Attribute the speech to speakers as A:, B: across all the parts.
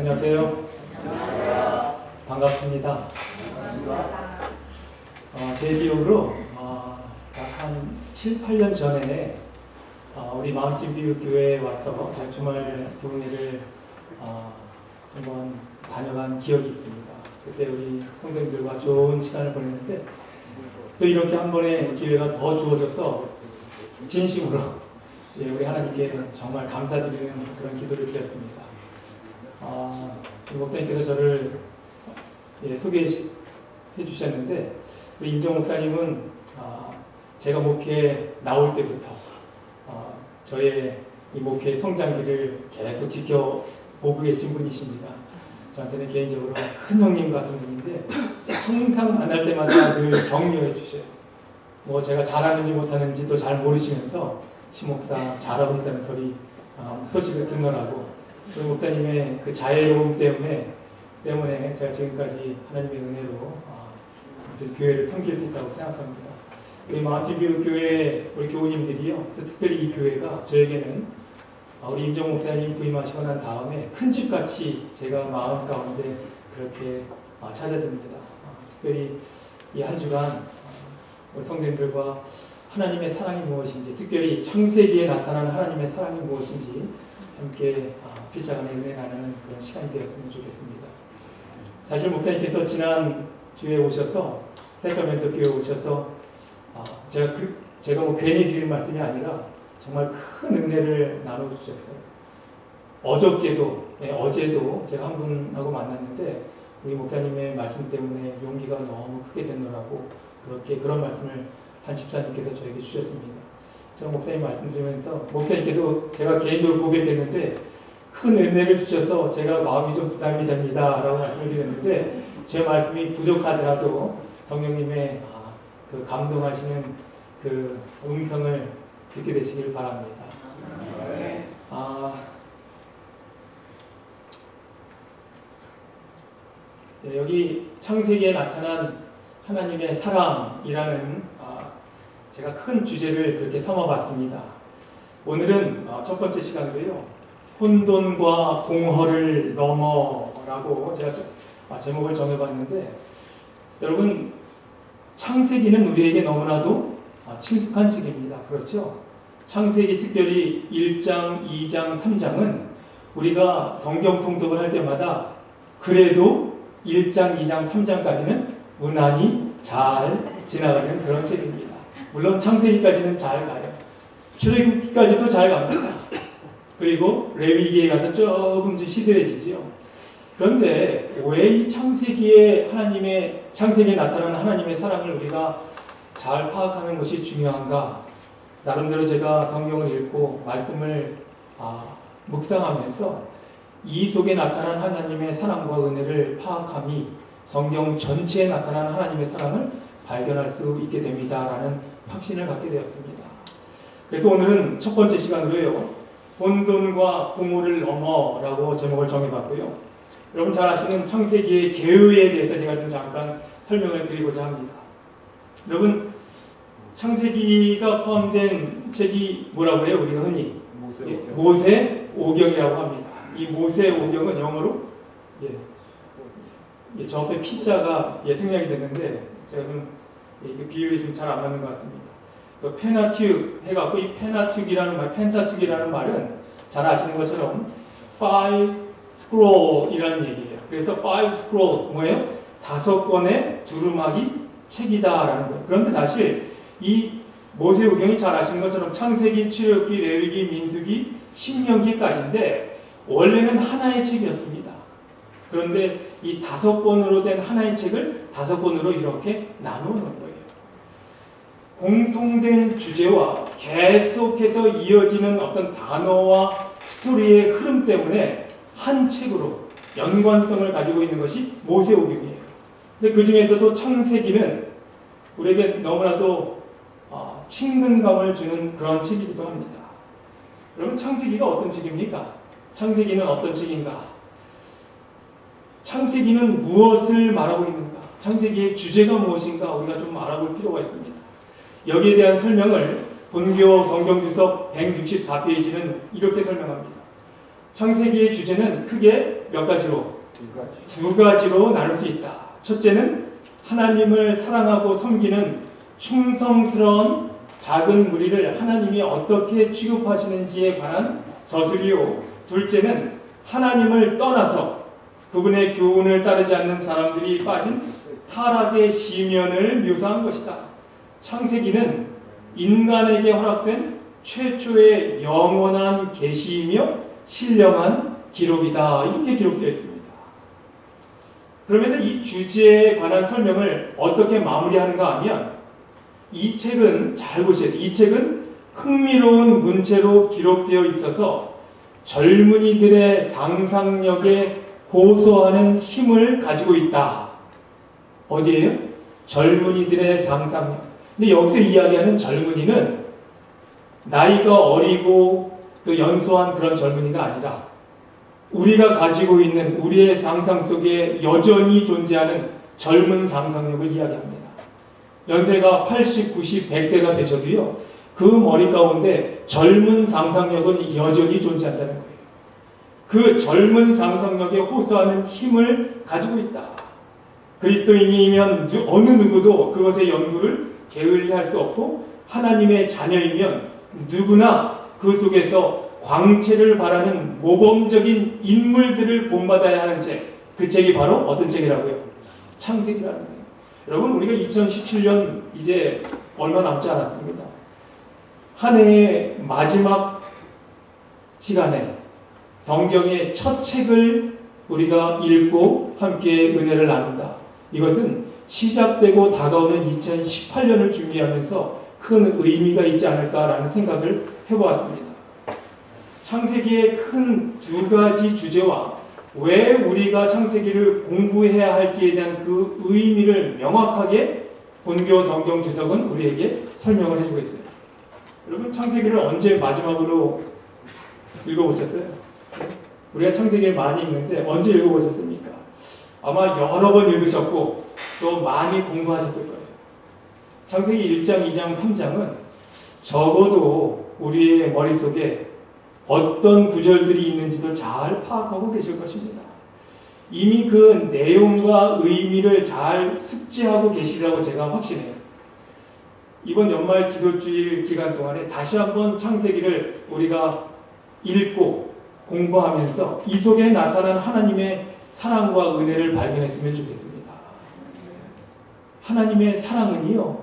A: 안녕하세요. 반갑습니다. 제 기억으로 약 한 7, 8년 전에 우리 마운틴뷰 교회에 와서 제가 주말 부흥회를 한번 다녀간 기억이 있습니다. 그때 우리 성도님들과 좋은 시간을 보냈는데 또 이렇게 한 번의 기회가 더 주어져서 진심으로 우리 하나님께 정말 감사드리는 그런 기도를 드렸습니다. 목사님께서 저를 소개해 주셨는데 우리 임종 목사님은 제가 목회에 나올 때부터 저의 이 목회의 성장기를 계속 지켜보고 계신 분이십니다. 저한테는 개인적으로 큰 형님 같은 분인데 항상 만날 때마다 늘 격려해 주셔요. 뭐 제가 잘하는지 못하는지도 잘 모르시면서 심목사 잘하고 있다는 소식을 듣느라고 우리 목사님의 그 자애로움 때문에 제가 지금까지 하나님의 은혜로 교회를 섬길 수 있다고 생각합니다. 우리 마운틴뷰 교회 우리 교우님들이요, 특별히 이 교회가 저에게는 우리 임종 목사님 부임하시고 난 다음에 큰 집같이 제가 마음 가운데 그렇게 찾아듭니다. 특별히 이 한 주간 우리 성도님들과 하나님의 사랑이 무엇인지, 특별히 창세기에 나타나는 하나님의 사랑이 무엇인지 함께 피자간의 은혜 나누는 그런 시간이 되었으면 좋겠습니다. 사실 목사님께서 지난 주에 오셔서 세카멘토 교회에 오셔서 제가 뭐 괜히 드리는 말씀이 아니라 정말 큰 은혜를 나눠주셨어요. 어저께도 어제도 제가 한 분하고 만났는데 우리 목사님의 말씀 때문에 용기가 너무 크게 됐노라고 그런 말씀을 한 집사님께서 저에게 주셨습니다. 제가 목사님 말씀 드리면서 목사님께서 제가 개인적으로 고백했는데 큰 은혜를 주셔서 제가 마음이 좀 부담이 됩니다 라고 말씀을 드렸는데 제 말씀이 부족하더라도 성령님의 그 감동하시는 그 음성을 듣게 되시길 바랍니다. 여기 창세기에 나타난 하나님의 사랑이라는 제가 큰 주제를 그렇게 삼아봤습니다. 오늘은 첫 번째 시간으로요, 혼돈과 공허를 넘어라고 제가 제목을 정해봤는데, 여러분 창세기는 우리에게 너무나도 친숙한 책입니다. 그렇죠? 창세기 특별히 1장, 2장, 3장은 우리가 성경 통독을 할 때마다 그래도 1장, 2장, 3장까지는 무난히 잘 지나가는 그런 책입니다. 물론 창세기까지는 잘 가요. 출애굽기까지도 잘 갑니다. 그리고 레위기에 가서 조금 시들해지죠. 그런데 왜 이 창세기에 나타나는 하나님의 사랑을 우리가 잘 파악하는 것이 중요한가? 나름대로 제가 성경을 읽고 말씀을 묵상하면서 이 속에 나타난 하나님의 사랑과 은혜를 파악함이 성경 전체에 나타나는 하나님의 사랑을 발견할 수 있게 됩니다라는 확신을 갖게 되었습니다. 그래서 오늘은 첫 번째 시간으로요, 혼돈과 공허를 넘어라고 제목을 정해봤고요. 여러분 잘 아시는 창세기의 계획에 대해서 제가 좀 잠깐 설명을 드리고자 합니다. 여러분 창세기가 포함된 책이 뭐라고 해요? 우리가 흔히 모세오경이라고 합니다. 이 모세오경은 영어로 저 앞에 피자가 생략이 됐는데 제가 좀 비율이 좀 잘 안 맞는 것 같습니다. 그 페나튜 해갖고 이 펜타튜기라는 말은 잘 아시는 것처럼 five scroll이라는 얘기예요. 그래서 five scroll 뭐예요? 5권의 두루마기 책이다라는 거예요. 그런데 사실 이 모세오경이 잘 아시는 것처럼 창세기, 출애굽기, 레위기, 민수기, 신명기까지인데 원래는 하나의 책이었습니다. 그런데 이 5권으로 된 하나의 책을 5권으로 이렇게 나누는 거예요. 공통된 주제와 계속해서 이어지는 어떤 단어와 스토리의 흐름 때문에 한 책으로 연관성을 가지고 있는 것이 모세오경이에요. 근데 그 중에서도 창세기는 우리에게 너무나도 친근감을 주는 그런 책이기도 합니다. 여러분 창세기가 어떤 책입니까? 창세기는 어떤 책인가? 창세기는 무엇을 말하고 있는가? 창세기의 주제가 무엇인가? 우리가 좀 알아볼 필요가 있습니다. 여기에 대한 설명을 본교 성경주석 164페이지는 이렇게 설명합니다. 창세기의 주제는 크게 몇 가지로? 두 가지로 나눌 수 있다. 첫째는 하나님을 사랑하고 섬기는 충성스러운 작은 무리를 하나님이 어떻게 취급하시는지에 관한 서술이요. 둘째는 하나님을 떠나서 그분의 교훈을 따르지 않는 사람들이 빠진 타락의 시면을 묘사한 것이다. 창세기는 인간에게 허락된 최초의 영원한 계시이며 신령한 기록이다. 이렇게 기록되어 있습니다. 그러면서 이 주제에 관한 설명을 어떻게 마무리하는가 하면 이 책은 잘 보세요. 이 책은 흥미로운 문체로 기록되어 있어서 젊은이들의 상상력에 호소하는 힘을 가지고 있다. 어디에요? 젊은이들의 상상력. 근데 여기서 이야기하는 젊은이는 나이가 어리고 또 연소한 그런 젊은이가 아니라 우리가 가지고 있는 우리의 상상 속에 여전히 존재하는 젊은 상상력을 이야기합니다. 연세가 80, 90, 100세가 되셔도요. 그 머리 가운데 젊은 상상력은 여전히 존재한다는 거예요. 그 젊은 상상력에 호소하는 힘을 가지고 있다. 그리스도인이면 어느 누구도 그것의 연구를 게을리할 수 없고 하나님의 자녀이면 누구나 그 속에서 광채를 발하는 모범적인 인물들을 본받아야 하는 책. 그 책이 바로 어떤 책이라고요? 창세기라는 거예요. 여러분 우리가 2017년 이제 얼마 남지 않았습니다. 한 해의 마지막 시간에 성경의 첫 책을 우리가 읽고 함께 은혜를 나눈다. 이것은 시작되고 다가오는 2018년을 준비하면서 큰 의미가 있지 않을까라는 생각을 해보았습니다. 창세기의 큰 두 가지 주제와 왜 우리가 창세기를 공부해야 할지에 대한 그 의미를 명확하게 본교 성경 주석은 우리에게 설명을 해주고 있어요. 여러분 창세기를 언제 마지막으로 읽어보셨어요? 우리가 창세기를 많이 읽는데 언제 읽어보셨습니까? 아마 여러 번 읽으셨고 또 많이 공부하셨을 거예요. 창세기 1장, 2장, 3장은 적어도 우리의 머릿속에 어떤 구절들이 있는지도 잘 파악하고 계실 것입니다. 이미 그 내용과 의미를 잘 숙지하고 계시리라고 제가 확신해요. 이번 연말 기도주일 기간 동안에 다시 한번 창세기를 우리가 읽고 공부하면서 이 속에 나타난 하나님의 사랑과 은혜를 발견했으면 좋겠습니다. 하나님의 사랑은요,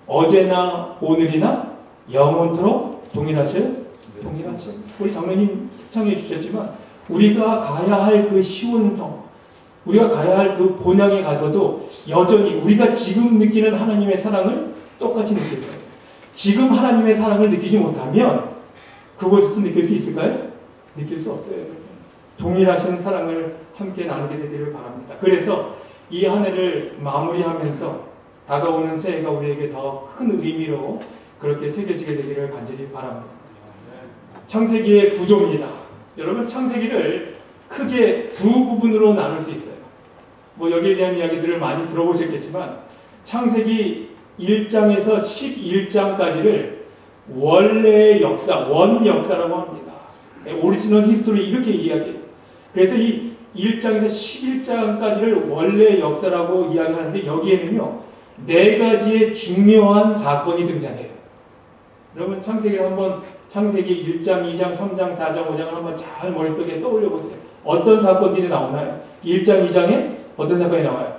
A: 어제나 오늘이나 영원토록 동일하세요? 동일하세요. 우리 장로님 특창해 주셨지만 우리가 가야 할 그 시온성, 우리가 가야 할 그 본향에 가서도 여전히 우리가 지금 느끼는 하나님의 사랑을 똑같이 느낄 거예요. 지금 하나님의 사랑을 느끼지 못하면 그곳에서 느낄 수 있을까요? 느낄 수 없어요. 동일하신 사랑을 함께 나누게 되기를 바랍니다. 그래서 이 한 해를 마무리하면서 다가오는 새해가 우리에게 더 큰 의미로 그렇게 새겨지게 되기를 간절히 바랍니다. 창세기의 구조입니다. 여러분 창세기를 크게 두 부분으로 나눌 수 있어요. 뭐 여기에 대한 이야기들을 많이 들어보셨겠지만 창세기 1장에서 11장까지를 원래의 역사, 원역사라고 합니다. 오리지널 히스토리 이렇게 이야기해요. 그래서 이 1장에서 11장까지를 원래의 역사라고 이야기하는데 여기에는요 4가지의 중요한 사건이 등장해요. 여러분 창세기를 한번 창세기 1장, 2장, 3장, 4장, 5장을 한번 잘 머릿속에 떠올려 보세요. 어떤 사건들이 나오나요? 1장, 2장에 어떤 사건이 나와요?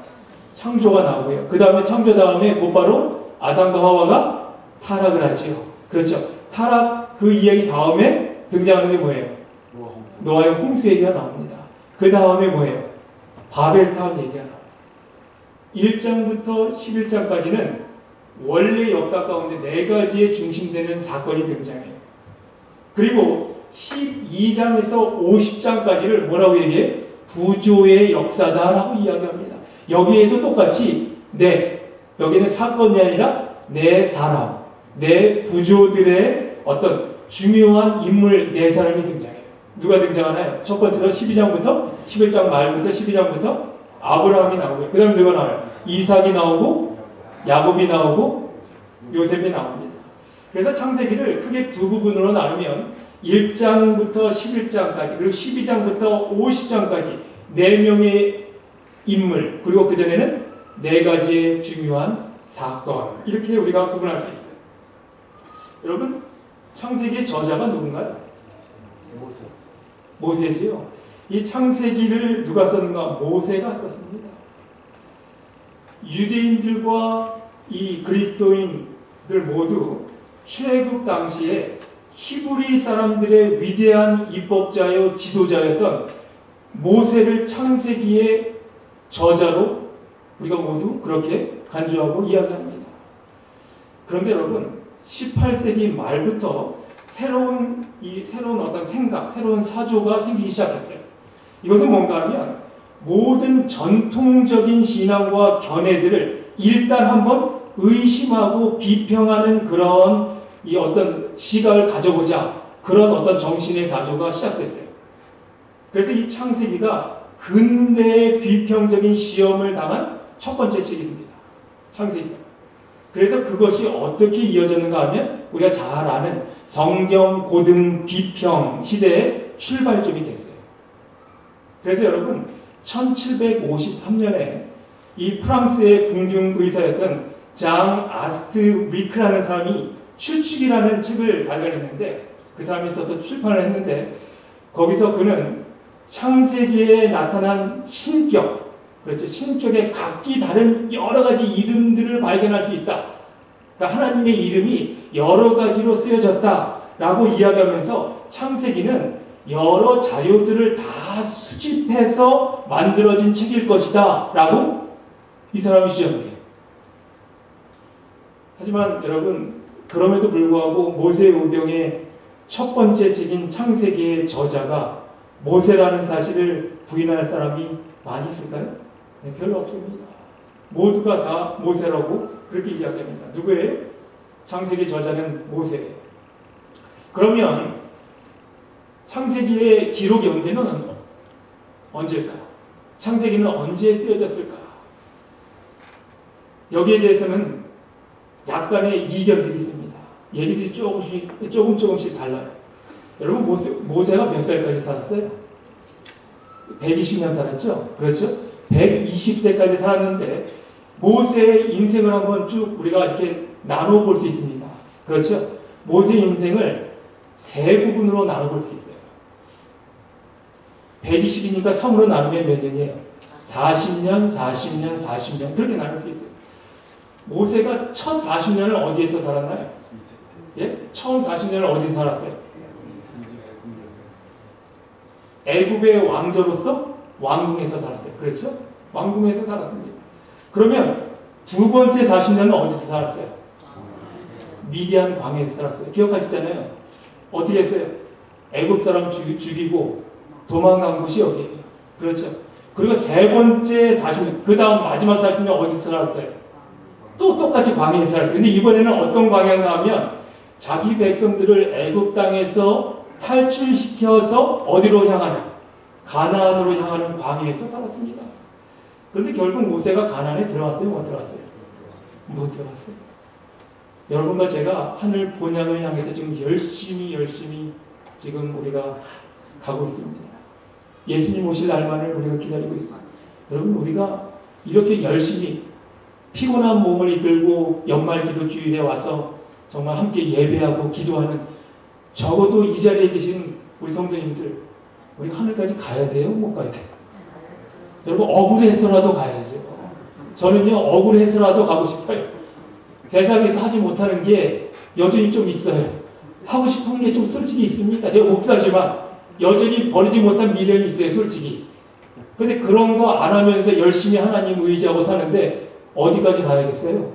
A: 창조가 나오고요. 그 다음에 창조 다음에 곧바로 아담과 하와가 타락을 하지요. 그렇죠. 타락 그 이야기 다음에 등장하는 게 뭐예요? 노아의 홍수 얘기가 나옵니다. 그 다음에 뭐예요? 바벨타운 얘기가 나옵니다. 1장부터 11장까지는 원래 역사 가운데 4가지의 중심되는 사건이 등장해요. 그리고 12장에서 50장까지를 뭐라고 얘기해요? 부조의 역사다라고 이야기합니다. 여기에도 똑같이 여기는 사건이 아니라 4사람, 4부조들의 어떤 중요한 인물 4사람이 등장해요. 누가 등장하나요? 첫 번째로 12장부터 11장 말부터 12장부터 아브라함이 나오고요. 그 다음에 누가 나와요? 이삭이 나오고 야곱이 나오고 요셉이 나옵니다. 그래서 창세기를 크게 두 부분으로 나누면 1장부터 11장까지 그리고 12장부터 50장까지 4명의 인물 그리고 그전에는 4가지의 중요한 사건 이렇게 우리가 구분할 수 있어요. 여러분 창세기의 저자가 누군가요? 모세지요. 이 창세기를 누가 썼는가? 모세가 썼습니다. 유대인들과 이 그리스도인들 모두 출애굽 당시에 히브리 사람들의 위대한 입법자요 지도자였던 모세를 창세기의 저자로 우리가 모두 그렇게 간주하고 이야기합니다. 그런데 여러분 18세기 말부터 새로운 어떤 생각, 새로운 사조가 생기기 시작했어요. 이것은 뭔가 하면 모든 전통적인 신앙과 견해들을 일단 한번 의심하고 비평하는 그런 이 어떤 시각을 가져보자 그런 어떤 정신의 사조가 시작됐어요. 그래서 이 창세기가 근대의 비평적인 시험을 당한 첫 번째 책입니다. 창세기가. 그래서 그것이 어떻게 이어졌는가 하면 우리가 잘 아는 성경 고등 비평 시대의 출발점이 됐어요. 그래서 여러분 1753년에 이 프랑스의 궁중의사였던 장 아스트 위크라는 사람이 추측이라는 책을 발간했는데 그 사람이 써서 출판을 했는데 거기서 그는 창세기에 나타난 신격, 그렇죠. 신격의 각기 다른 여러 가지 이름들을 발견할 수 있다. 그러니까 하나님의 이름이 여러 가지로 쓰여졌다라고 이야기하면서 창세기는 여러 자료들을 다 수집해서 만들어진 책일 것이다 라고 이 사람이 주장해요. 하지만 여러분 그럼에도 불구하고 모세오경의 첫 번째 책인 창세기의 저자가 모세라는 사실을 부인할 사람이 많이 있을까요? 네, 별로 없습니다. 모두가 다 모세라고 그렇게 이야기합니다. 누구예요? 창세기 저자는 모세예요. 그러면 창세기의 기록 연대는 언제일까? 창세기는 언제 쓰여졌을까? 여기에 대해서는 약간의 이견들이 있습니다. 얘기들이 조금씩 달라요. 여러분 모세가 몇 살까지 살았어요? 120년 살았죠? 그렇죠? 120세까지 살았는데 모세의 인생을 한번 쭉 우리가 이렇게 나눠볼 수 있습니다. 그렇죠? 모세의 인생을 세 부분으로 나눠볼 수 있어요. 120이니까 3으로 나누면 몇 년이에요? 40년, 40년, 40년 그렇게 나눌 수 있어요. 모세가 첫 40년을 어디에서 살았나요? 예? 처음 40년을 어디서 살았어요? 애굽의 왕조로서 왕궁에서 살았어요. 그렇죠? 왕궁에서 살았습니다. 그러면 두 번째 40년은 어디서 살았어요? 미디안 광야에서 살았어요. 기억하시잖아요. 어떻게 했어요? 애굽 사람 죽이고 도망간 곳이 여기예요. 그렇죠? 그리고 세 번째 40년, 그 다음 마지막 40년 어디서 살았어요? 또 똑같이 광야에서 살았어요. 근데 이번에는 어떤 광야인가 하면 자기 백성들을 애굽 땅에서 탈출시켜서 어디로 향하냐? 가나안으로 향하는 광야에서 살았습니다. 그런데 결국 모세가 가나안에 들어갔어요? 못 들어갔어요? 못 들어갔어요. 여러분과 제가 하늘 본향을 향해서 지금 열심히 지금 우리가 가고 있습니다. 예수님 오실 날만을 우리가 기다리고 있습니다. 여러분 우리가 이렇게 열심히 피곤한 몸을 이끌고 연말 기도 주일에 와서 정말 함께 예배하고 기도하는 적어도 이 자리에 계신 우리 성도님들 우리 하늘까지 가야 돼요? 못 가야 돼요? 여러분 억울해서라도 가야죠. 저는요 억울해서라도 가고 싶어요. 세상에서 하지 못하는 게 여전히 좀 있어요. 하고 싶은 게 좀 솔직히 있습니다. 제가 목사지만 여전히 버리지 못한 미련이 있어요. 솔직히. 근데 그런 거 안 하면서 열심히 하나님 의지하고 사는데 어디까지 가야겠어요?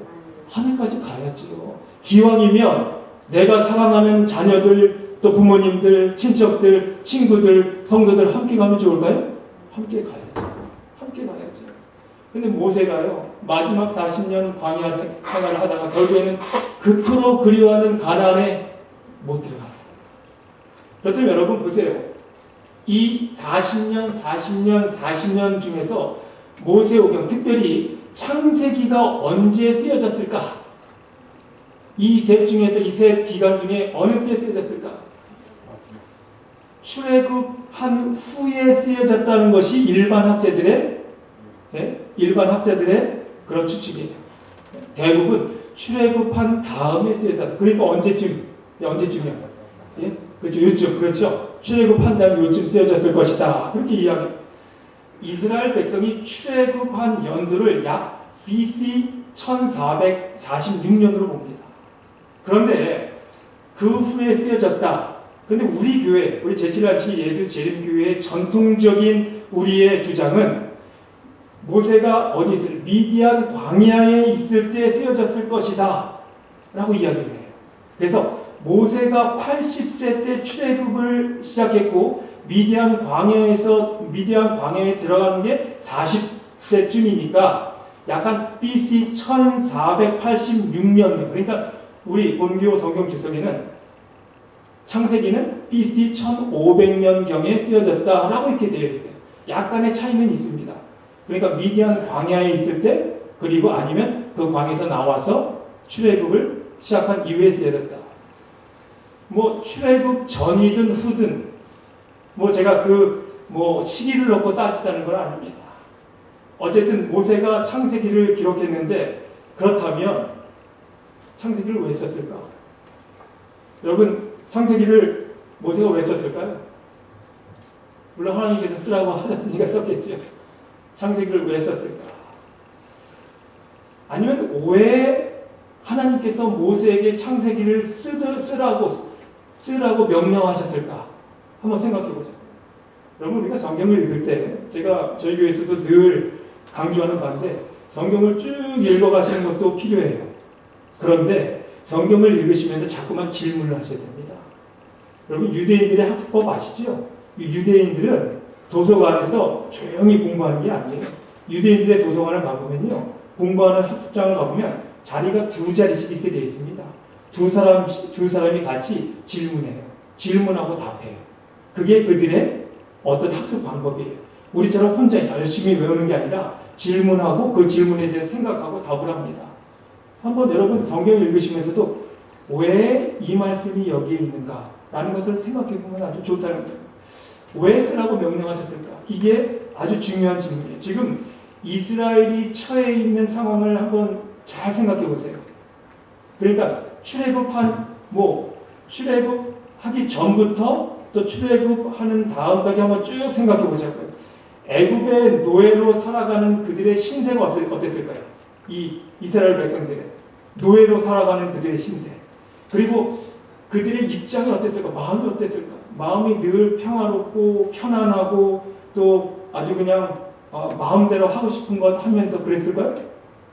A: 하늘까지 가야죠. 기왕이면 내가 사랑하는 자녀들, 또 부모님들, 친척들, 친구들, 성도들 함께 가면 좋을까요? 함께 가야죠. 함께 가야죠. 근데 모세가요, 마지막 40년 광야 생활을 하다가 결국에는 그토록 그리워하는 가나안에 못 들어갔어요. 그렇다면 여러분 보세요. 이 40년 중에서 모세오경, 특별히 창세기가 언제 쓰여졌을까? 이 셋 중에서 이 셋 기간 중에 어느 때 쓰여졌을까? 출애굽한 후에 쓰여졌다는 것이 일반 학자들의 그런 추측이에요. 대부분 출애굽한 다음에 쓰여졌다. 그러니까 언제쯤이야? 예? 그렇죠. 요쯤, 그렇죠. 출애굽한 다음에 요쯤 쓰여졌을 것이다. 그렇게 이야기해요. 이스라엘 백성이 출애굽한 연도를 약 BC 1446년으로 봅니다. 그런데 그 후에 쓰여졌다. 그런데 우리 교회, 우리 제7라치 예수재림교회의 전통적인 우리의 주장은 모세가 어디 있을, 미디안 광야에 있을 때 쓰여졌을 것이다 라고 이야기를 해요. 그래서 모세가 80세 때 출애굽을 시작했고 미디안 광야에 들어가는 게 40세쯤이니까 약간 BC 1486년, 그러니까 우리 본교 성경 주석에는 창세기는 BC 1500년경에 쓰여졌다라고 이렇게 되어 있어요. 약간의 차이는 있습니다. 그러니까 미디안 광야에 있을 때, 그리고 아니면 그 광에서 나와서 출애굽을 시작한 이후에 쓰여졌다. 뭐 출애굽 전이든 후든 뭐 제가 시기를 놓고 따지자는 건 아닙니다. 어쨌든 모세가 창세기를 기록했는데, 그렇다면 창세기를 왜 썼을까? 여러분, 창세기를 모세가 왜 썼을까요? 물론 하나님께서 쓰라고 하셨으니까 썼겠죠. 창세기를 왜 썼을까? 아니면 왜 하나님께서 모세에게 창세기를 쓰라고 명령하셨을까? 한번 생각해보자. 여러분, 우리가 성경을 읽을 때, 제가 저희 교회에서도 늘 강조하는 바인데, 성경을 쭉 읽어가시는 것도 필요해요. 그런데 성경을 읽으시면서 자꾸만 질문을 하셔야 됩니다. 여러분, 유대인들의 학습법 아시죠? 이 유대인들은 도서관에서 조용히 공부하는 게 아니에요. 유대인들의 도서관을 가보면요, 공부하는 학습장을 가보면 자리가 두 자리씩 이렇게 되어 있습니다. 두 사람이 같이 질문해요. 질문하고 답해요. 그게 그들의 어떤 학습 방법이에요. 우리처럼 혼자 열심히 외우는 게 아니라 질문하고 그 질문에 대해 생각하고 답을 합니다. 한번 여러분 성경을 읽으시면서도 왜 이 말씀이 여기에 있는가 라는 것을 생각해 보면 아주 좋다는 거예요. 왜 쓰라고 명령하셨을까? 이게 아주 중요한 질문이에요. 지금 이스라엘이 처해 있는 상황을 한번 잘 생각해 보세요. 그러니까 출애굽하기 전부터 또 출애굽하는 다음까지 한번 쭉 생각해 보자고요. 애굽의 노예로 살아가는 그들의 신세가 어땠을까요? 이 이스라엘 백성들의 노예로 살아가는 그들의 신세. 그리고 그들의 입장이 어땠을까? 마음이 어땠을까? 마음이 늘 평화롭고 편안하고 또 아주 그냥 마음대로 하고 싶은 것 하면서 그랬을까요?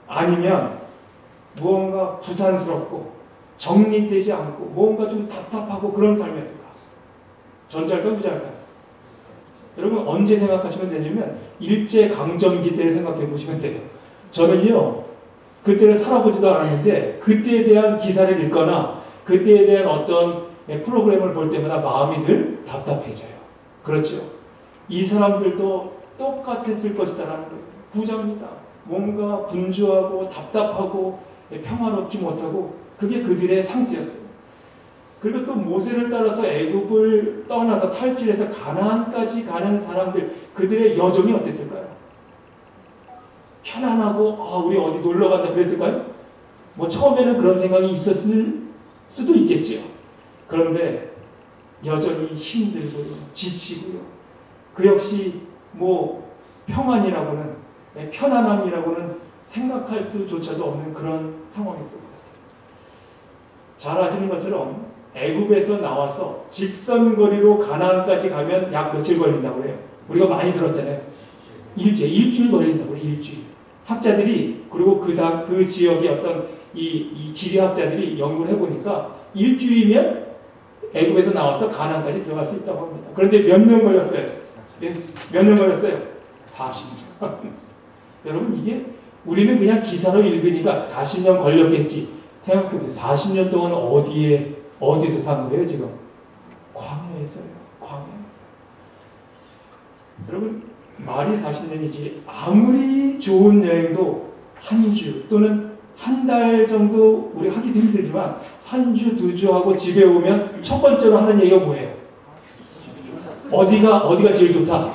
A: 아니면 무언가 부산스럽고 정리되지 않고 뭔가 좀 답답하고 그런 삶이었을까? 전자일까 후자일까? 여러분 언제 생각하시면 되냐면 일제강점기 때를 생각해 보시면 돼요. 저는요 그때를 살아보지도 않았는데 그때에 대한 기사를 읽거나 그때에 대한 어떤 프로그램을 볼 때마다 마음이 늘 답답해져요. 그렇죠? 이 사람들도 똑같았을 것이다라는 거예요. 부자입니다. 뭔가 분주하고 답답하고 평화롭지 못하고 그게 그들의 상태였어요. 그리고 또 모세를 따라서 애굽을 떠나서 탈출해서 가나안까지 가는 사람들 그들의 여정이 어땠을까요? 편안하고 우리 어디 놀러 간다 그랬을까요? 뭐 처음에는 그런 생각이 있었을 수도 있겠죠. 그런데 여전히 힘들고요, 지치고요. 그 역시 뭐 평안이라고는 편안함이라고는 생각할 수조차도 없는 그런 상황이었습니다. 잘 아시는 것처럼 애굽에서 나와서 직선거리로 가나안까지 가면 약 며칠 걸린다고 해요. 우리가 많이 들었잖아요. 일주일 걸린다고 해요. 일주일. 학자들이 그리고 그 지역의 어떤 이 지리학자들이 연구를 해보니까 일주일이면 애굽에서 나와서 가나안까지 들어갈 수 있다고 합니다. 그런데 몇 년 걸렸어요? 몇 년 걸렸어요? 40년. 여러분 이게 우리는 그냥 기사로 읽으니까 40년 걸렸겠지 생각해보세요. 40년 동안 어디서 산 거예요 지금? 광야에서요. 광야에서. 여러분 말이 40년이지 아무리 좋은 여행도 한 주 또는 한 달 정도 우리 하기도 힘들지만 한 주, 두 주 하고 집에 오면 첫 번째로 하는 얘기가 뭐예요? 어디가 제일 좋다?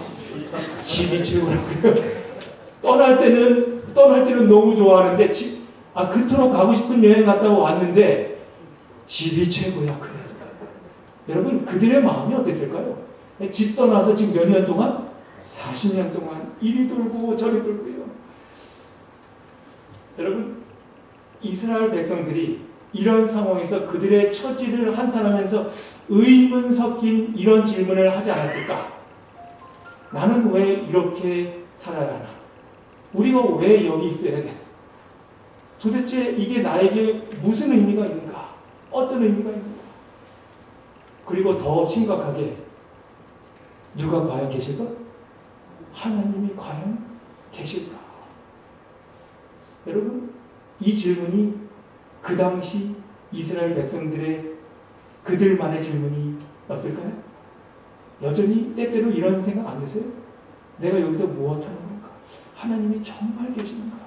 A: 집이 최고라고요. 떠날 때는 너무 좋아하는데 그토록 가고 싶은 여행 갔다가 왔는데 집이 최고야. 그래. 여러분 그들의 마음이 어땠을까요? 집 떠나서 지금 몇 년 동안? 40년 동안 이리 돌고 저리 돌고요. 여러분 이스라엘 백성들이 이런 상황에서 그들의 처지를 한탄하면서 의문 섞인 이런 질문을 하지 않았을까? 나는 왜 이렇게 살아야 하나? 우리가 왜 여기 있어야 돼? 도대체 이게 나에게 무슨 의미가 있는가? 어떤 의미가 있는가? 그리고 더 심각하게 누가 과연 계실까? 하나님이 과연 계실까? 여러분 이 질문이 그 당시 이스라엘 백성들의 그들만의 질문이었을까요? 여전히 때때로 이런 생각 안 드세요? 내가 여기서 무엇하는 건가? 하나님이 정말 계시는가?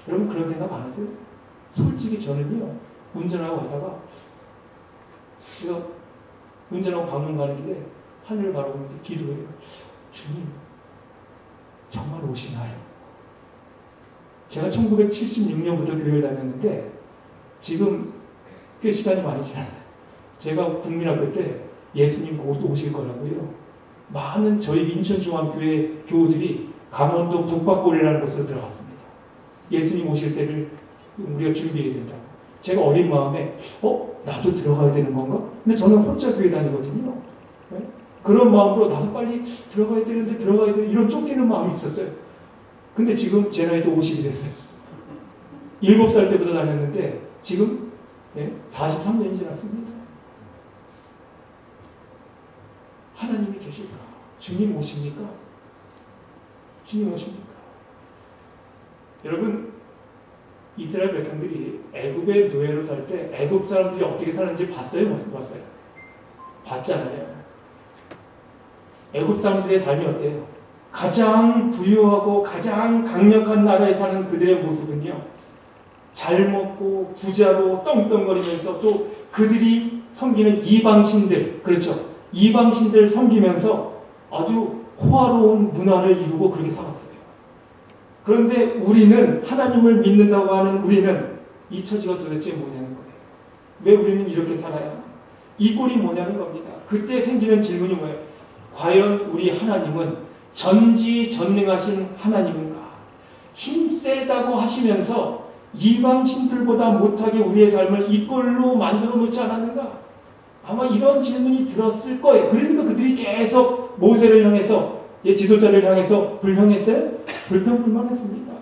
A: 여러분 그런 생각 안 하세요? 솔직히 저는요 운전하고 가다가 제가 운전하고 방문 가는 길에 하늘을 바라보면서 기도해요. 주님 정말 오시나요? 제가 1976년부터 교회를 다녔는데 지금 꽤 시간이 많이 지났어요. 제가 국민학교 때 예수님 곧 오실 거라고요. 많은 저희 인천중앙교회 교우들이 강원도 북박골이라는 곳으로 들어갔습니다. 예수님 오실 때를 우리가 준비해야 된다고. 제가 어린 마음에 나도 들어가야 되는 건가? 근데 저는 혼자 교회 다니거든요. 네? 그런 마음으로 나도 빨리 들어가야 되는데 이런 쫓기는 마음이 있었어요. 근데 지금 제 나이도 50이 됐어요. 7살 때부터 다녔는데 지금 43년이 지났습니다. 하나님이 계실까? 주님 오십니까? 주님 오십니까? 여러분 이스라엘 백성들이 애굽의 노예로 살 때 애굽 사람들이 어떻게 사는지 봤어요? 못 봤어요? 봤잖아요. 애굽 사람들의 삶이 어때요? 가장 부유하고 가장 강력한 나라에 사는 그들의 모습은요. 잘 먹고 부자로 떵떵거리면서 또 그들이 섬기는 이방신들, 그렇죠? 이방신들 섬기면서 아주 호화로운 문화를 이루고 그렇게 살았어요. 그런데 우리는 하나님을 믿는다고 하는 우리는 이 처지가 도대체 뭐냐는 거예요. 왜 우리는 이렇게 살아야 하나? 이 꼴이 뭐냐는 겁니다. 그때 생기는 질문이 뭐예요? 과연 우리 하나님은 전지전능하신 하나님인가? 힘세다고 하시면서 이방신들보다 못하게 우리의 삶을 이 꼴로 만들어 놓지 않았는가? 아마 이런 질문이 들었을 거예요. 그러니까 그들이 계속 모세를 향해서 지도자를 향해서 불평했어요? 불평불만했습니다.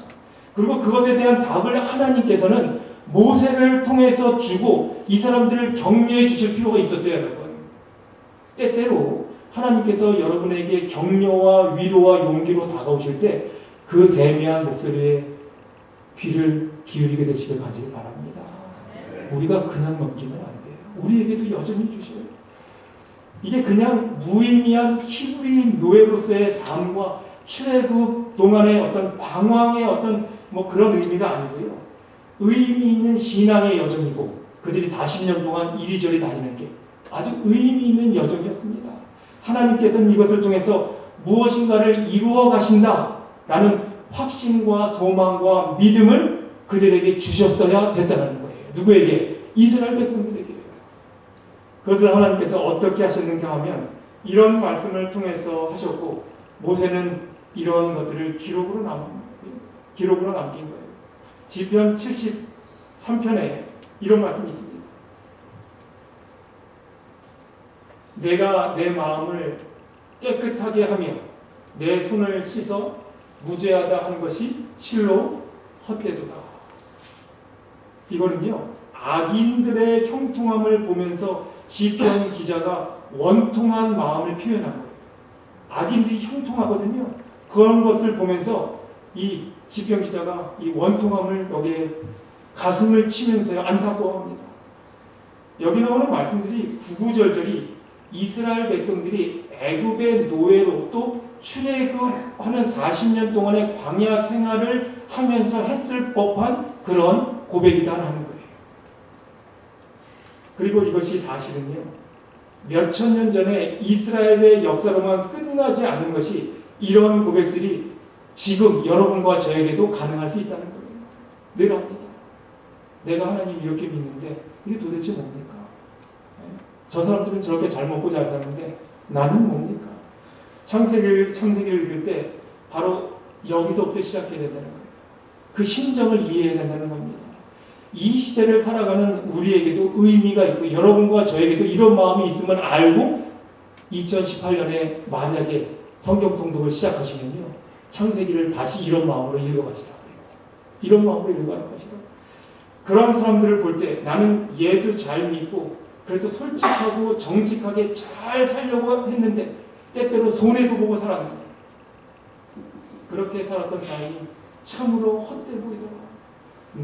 A: 그리고 그것에 대한 답을 하나님께서는 모세를 통해서 주고 이 사람들을 격려해 주실 필요가 있었어요. 여러분. 때때로 하나님께서 여러분에게 격려와 위로와 용기로 다가오실 때 그 세미한 목소리에 귀를 기울이게 되시길 간절히 바랍니다. 우리가 그냥 넘기면 안 돼요. 우리에게도 여전히 주셔요. 이게 그냥 무의미한 히브리 노예로서의 삶과 출애굽 동안의 어떤 방황의 어떤 그런 의미가 아니고요. 의미 있는 신앙의 여정이고 그들이 40년 동안 이리저리 다니는 게 아주 의미 있는 여정이었습니다. 하나님께서는 이것을 통해서 무엇인가를 이루어 가신다라는 확신과 소망과 믿음을 그들에게 주셨어야 됐다는 거예요. 누구에게? 이스라엘 백성들에게. 그것을 하나님께서 어떻게 하셨는가 하면 이런 말씀을 통해서 하셨고 모세는 이런 것들을 기록으로 남긴 거예요. 시편 73편에 이런 말씀이 있습니다. 내가 내 마음을 깨끗하게 하며 내 손을 씻어 무죄하다 한 것이 실로 헛되도다. 이거는요. 악인들의 형통함을 보면서 시편 기자가 원통한 마음을 표현한 거예요. 악인들이 형통하거든요. 그런 것을 보면서 이 시편 기자가 이 원통함을 여기에 가슴을 치면서 안타까워합니다. 여기 나오는 말씀들이 구구절절이 이스라엘 백성들이 애굽의 노예로 또 출애굽하는 40년 동안의 광야 생활을 하면서 했을 법한 그런 고백이다라는 거예요. 그리고 이것이 사실은요. 몇천 년 전에 이스라엘의 역사로만 끝나지 않는 것이 이런 고백들이 지금 여러분과 저에게도 가능할 수 있다는 거예요. 늘 합니다. 내가 하나님 이렇게 믿는데 이게 도대체 뭡니까? 저 사람들은 저렇게 잘 먹고 잘 사는데 나는 뭡니까? 창세기를 읽을 때 바로 여기서부터 시작해야 된다는 거예요. 그 심정을 이해해야 된다는 겁니다. 이 시대를 살아가는 우리에게도 의미가 있고 여러분과 저에게도 이런 마음이 있음을 알고 2018년에 만약에 성경 통독을 시작하시면요. 창세기를 다시 이런 마음으로 읽어가시라고요. 이런 마음으로 읽어가시라고요. 그런 사람들을 볼 때 나는 예수 잘 믿고 그래서 솔직하고 정직하게 잘 살려고 했는데 때때로 손해도 보고 살았는데 그렇게 살았던 삶이 참으로 헛돼 보이더라.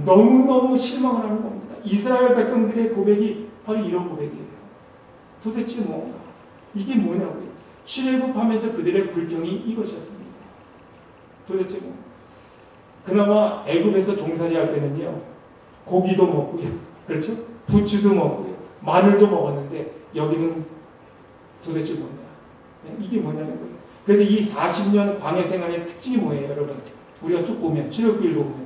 A: 너무너무 실망을 하는 겁니다. 이스라엘 백성들의 고백이 바로 이런 고백이에요. 도대체 뭔가? 이게 뭐냐고요? 출애굽하면서 그들의 불평이 이것이었습니다. 도대체 뭐? 그나마 애굽에서 종살이 할 때는요. 고기도 먹고요. 그렇죠? 부추도 먹고요. 마늘도 먹었는데 여기는 도대체 뭔가? 이게 뭐냐는 거예요. 그래서 이 40년 광야 생활의 특징이 뭐예요, 여러분? 우리가 쭉 보면 출애굽기 읽어보면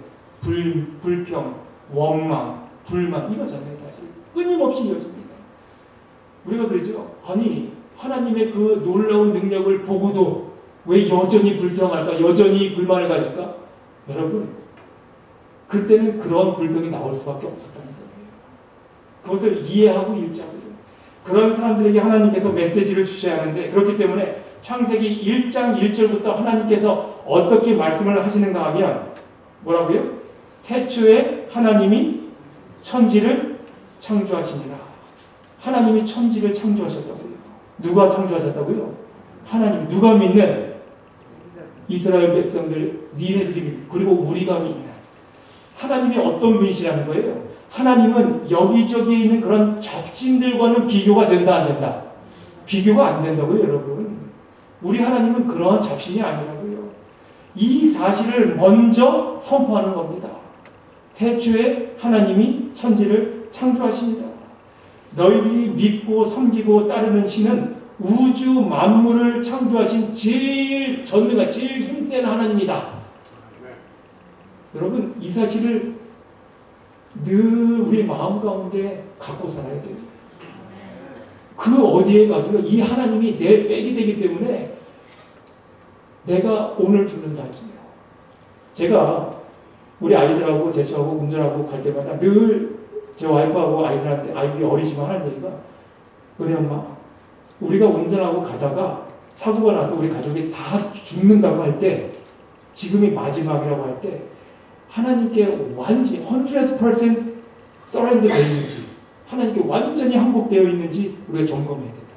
A: 불평, 원망, 불만 이거잖아요, 사실. 끊임없이 이어집니다. 우리가 그러죠. 아니 하나님의 그 놀라운 능력을 보고도 왜 여전히 불평할까? 여전히 불만을 가질까? 여러분 그때는 그런 불평이 나올 수밖에 없었다는 거예요. 그것을 이해하고 읽자고요. 그런 사람들에게 하나님께서 메시지를 주셔야 하는데 그렇기 때문에 창세기 1장 1절부터 하나님께서 어떻게 말씀을 하시는가 하면 뭐라고요? 태초에 하나님이 천지를 창조하시니라. 하나님이 천지를 창조하셨다고요. 누가 창조하셨다고요? 하나님. 누가 믿는? 이스라엘 백성들, 니네들이 믿는, 그리고 우리가 믿는. 하나님이 어떤 분이시라는 거예요? 하나님은 여기저기 있는 그런 잡신들과는 비교가 된다, 안 된다? 비교가 안 된다고요, 여러분. 우리 하나님은 그런 잡신이 아니라고요. 이 사실을 먼저 선포하는 겁니다. 태초에 하나님이 천지를 창조하십니다. 너희들이 믿고 섬기고 따르는 신은 우주 만물을 창조하신 제일 전능한, 제일 힘센 하나님이다. 여러분, 이 사실을 늘 우리 마음 가운데 갖고 살아야 돼요. 그 어디에 가도요, 이 하나님이 내 백이 되기 때문에 내가 오늘 죽는다 할지요. 제가 우리 아이들하고 제처하고 운전하고 갈 때마다 늘 제 와이프하고 아이들한테, 아이들이 어리지만 하는 얘기가, 은혜 엄마, 우리가 운전하고 가다가 사고가 나서 우리 가족이 다 죽는다고 할 때, 지금이 마지막이라고 할 때 하나님께 완전히 100% 서렌더 되어 있는지, 하나님께 완전히 항복되어 있는지 우리가 점검해야 된다.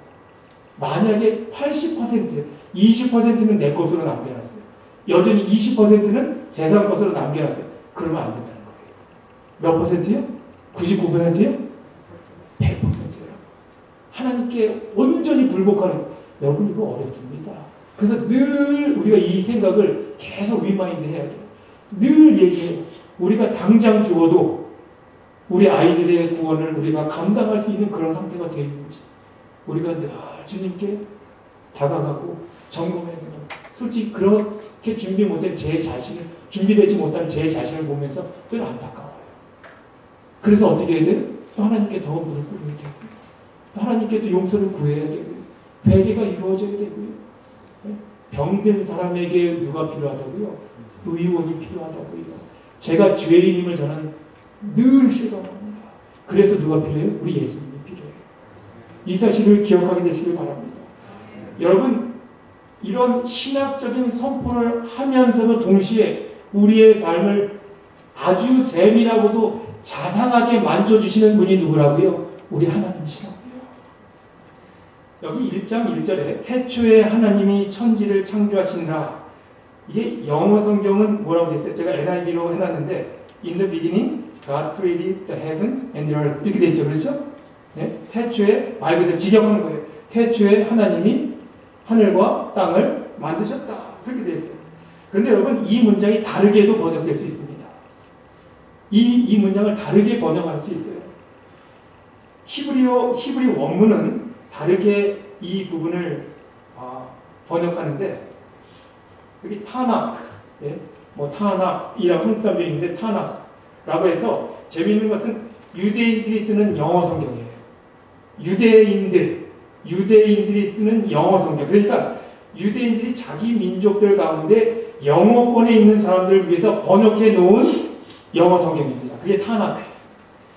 A: 만약에 80%, 20%는 내 것으로 남겨놨어요. 여전히 20%는 세상 것으로 남겨놨어요. 그러면 안 된다는 거예요. 몇 퍼센트요? 99%요? 100%예요. 하나님께 온전히 굴복하는, 여러분 이거 어렵습니다. 그래서 늘 우리가 이 생각을 계속 리마인드 해야 돼요. 늘 얘기해요. 우리가 당장 죽어도 우리 아이들의 구원을 우리가 감당할 수 있는 그런 상태가 되어 있는지 우리가 늘 주님께 다가가고 점검해야 돼요. 솔직히 그렇게 준비되지 못한 제 자신을 보면서 늘 안타까워요. 그래서 어떻게 해야 돼요? 또 하나님께 더 무릎 꿇어야 되고요. 또 하나님께 또 용서를 구해야 되고요. 회개가 이루어져야 되고요. 병든 사람에게 누가 필요하다고요? 의원이 필요하다고요. 제가 죄인임을 저는 늘 실감합니다. 그래서 누가 필요해요? 우리 예수님이 필요해요. 이 사실을 기억하게 되시길 바랍니다. 여러분, 이런 신학적인 선포를 하면서도 동시에 우리의 삶을 아주 세밀하고도 자상하게 만져주시는 분이 누구라고요? 우리 하나님이시라고요. 여기 1장 1절에 태초에 하나님이 천지를 창조하시니라. 이게 영어 성경은 뭐라고 됐어요? 제가 NIV로 해놨는데 In the beginning, God created the heavens and the earth. 이렇게 돼 있죠. 그렇죠? 네? 태초에, 말 그대로 직역하는 거예요. 태초에 하나님이 하늘과 땅을 만드셨다. 그렇게 돼 있어요. 그런데 여러분, 이 문장이 다르게도 번역될 수 있습니다. 이 문장을 다르게 번역할 수 있어요. 히브리 원문은 다르게 이 부분을 번역하는데 여기 타낙, 예? 뭐 타낙이라고 한국 사람들이 있는데 타낙라고 해서 재미있는 것은 유대인들이 쓰는 영어 성경이에요. 유대인들이 쓰는 영어 성경. 그러니까 유대인들이 자기 민족들 가운데 영어권에 있는 사람들을 위해서 번역해 놓은 영어 성경입니다. 그게 타낙.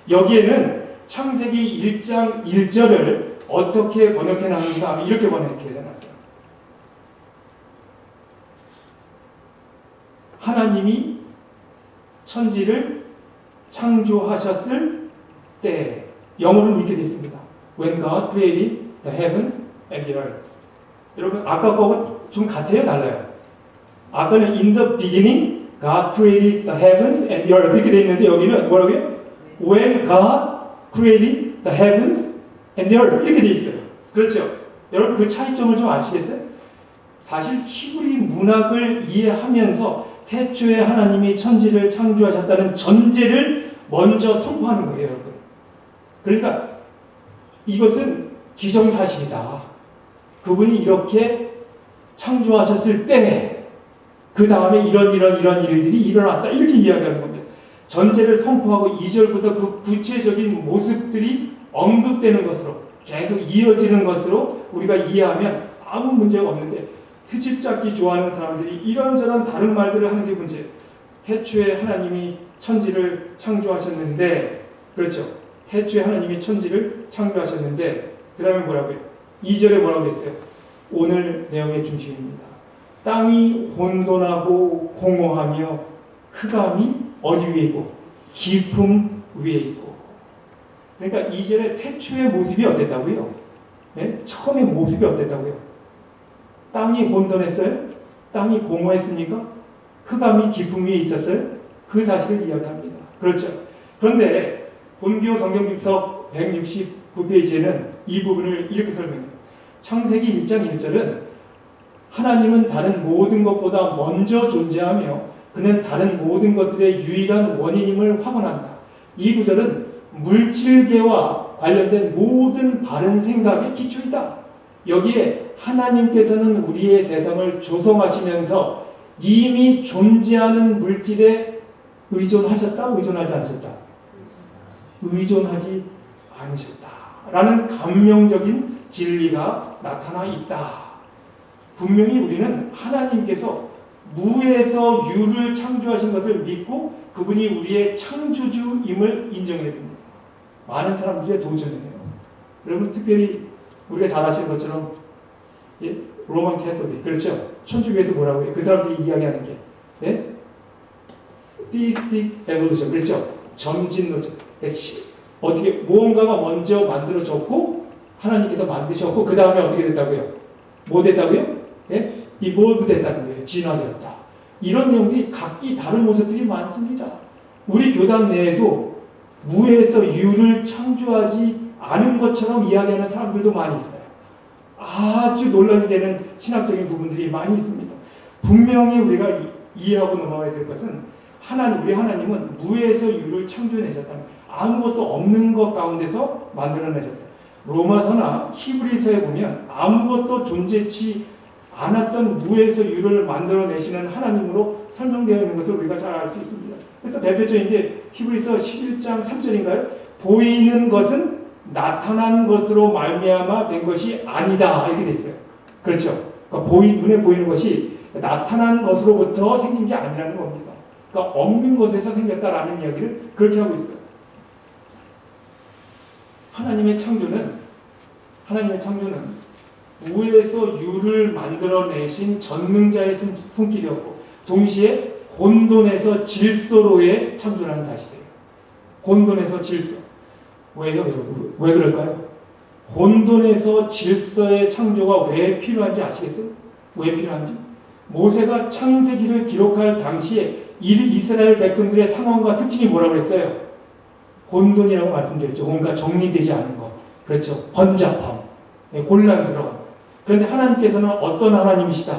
A: 여기에는 창세기 1장 1절을 어떻게 번역해 놨는가 이렇게 번역해 놨어요. 하나님이 천지를 창조하셨을 때, 영어로는 이렇게 되어 있습니다. When God created the heavens and the earth. 여러분 아까 거하고 좀 같아요? 달라요? 아까는 in the beginning God created the heavens and the earth 이렇게 되어 있는데 여기는 뭐라고요? When God created the heavens and the earth 이렇게 되어 있어요. 그렇죠? 여러분 그 차이점을 좀 아시겠어요? 사실 히브리 문학을 이해하면서 태초에 하나님이 천지를 창조하셨다는 전제를 먼저 선포하는 거예요, 여러분. 그러니까 이것은 기정사실이다. 그분이 이렇게 창조하셨을 때 그 다음에 이런 일들이 일어났다. 이렇게 이야기하는 겁니다. 전제를 선포하고 2절부터 그 구체적인 모습들이 언급되는 것으로 계속 이어지는 것으로 우리가 이해하면 아무 문제가 없는데 트집 잡기 좋아하는 사람들이 이런저런 다른 말들을 하는 게 문제예요. 태초에 하나님이 천지를 창조하셨는데, 그렇죠? 태초에 하나님이 천지를 창조하셨는데 그 다음에 뭐라고요? 2절에 뭐라고 했어요? 오늘 내용의 중심입니다. 땅이 혼돈하고 공허하며 흑암이 어디 위에 있고 깊음 위에 있고. 그러니까 2절에 태초의 모습이 어땠다고요? 네? 처음의 모습이 어땠다고요? 땅이 혼돈했어요? 땅이 공허했습니까? 흑암이 깊음 위에 있었어요? 그 사실을 이야기합니다. 그렇죠? 그런데 본교 성경주석 169페이지에는 이 부분을 이렇게 설명해요. 창세기 1장 1절은 하나님은 다른 모든 것보다 먼저 존재하며 그는 다른 모든 것들의 유일한 원인임을 확언한다. 이 구절은 물질계와 관련된 모든 바른 생각의 기초이다. 여기에 하나님께서는 우리의 세상을 조성하시면서 이미 존재하는 물질에 의존하셨다? 의존하지 않으셨다? 의존하지 않으셨다. 라는 감명적인 진리가 나타나 있다. 분명히 우리는 하나님께서 무에서 유를 창조하신 것을 믿고 그분이 우리의 창조주임을 인정해야 됩니다. 많은 사람들이 도전해요. 여러분 특별히 우리가 잘 아시는 것처럼 예? 로만 캐톨릭 그렇죠? 천주교에서 뭐라고 해요? 그 사람들이 이야기하는 게 예? Theistic evolution 그렇죠? 점진론적 어떻게 무언가가 먼저 만들어졌고 하나님께서 만드셨고 그 다음에 어떻게 됐다고요? 뭐 됐다고요? 예? 이볼브 됐다는 거예요. 진화되었다. 이런 내용들이 각기 다른 모습들이 많습니다. 우리 교단 내에도 무에서 유를 창조하지 않은 것처럼 이야기하는 사람들도 많이 있어요. 아주 논란이 되는 신학적인 부분들이 많이 있습니다. 분명히 우리가 이해하고 넘어가야 될 것은 우리 하나님은 무에서 유를 창조해내셨다. 아무것도 없는 것 가운데서 만들어내셨다. 로마서나 히브리서에 보면 아무것도 존재치 않았던 무에서 유를 만들어내시는 하나님으로 설명되어 있는 것을 우리가 잘 알 수 있습니다. 그래서 대표적인 게 히브리서 11장 3절인가요? 보이는 것은 나타난 것으로 말미암아 된 것이 아니다. 이렇게 돼 있어요. 그렇죠? 그러니까 눈에 보이는 것이 나타난 것으로부터 생긴 게 아니라는 겁니다. 그러니까 없는 것에서 생겼다라는 이야기를 그렇게 하고 있어요. 하나님의 창조는 무에서 유를 만들어내신 전능자의 손길이었고 동시에 혼돈에서 질서로의 창조라는 사실이에요. 혼돈에서 질서. 왜요? 왜 그럴까요? 혼돈에서 질서의 창조가 왜 필요한지 아시겠어요? 왜 필요한지? 모세가 창세기를 기록할 당시에 이스라엘 백성들의 상황과 특징이 뭐라고 그랬어요? 혼돈이라고 말씀드렸죠. 뭔가 정리되지 않은 것. 그렇죠. 번잡함. 곤란스러움. 그런데 하나님께서는 어떤 하나님이시다?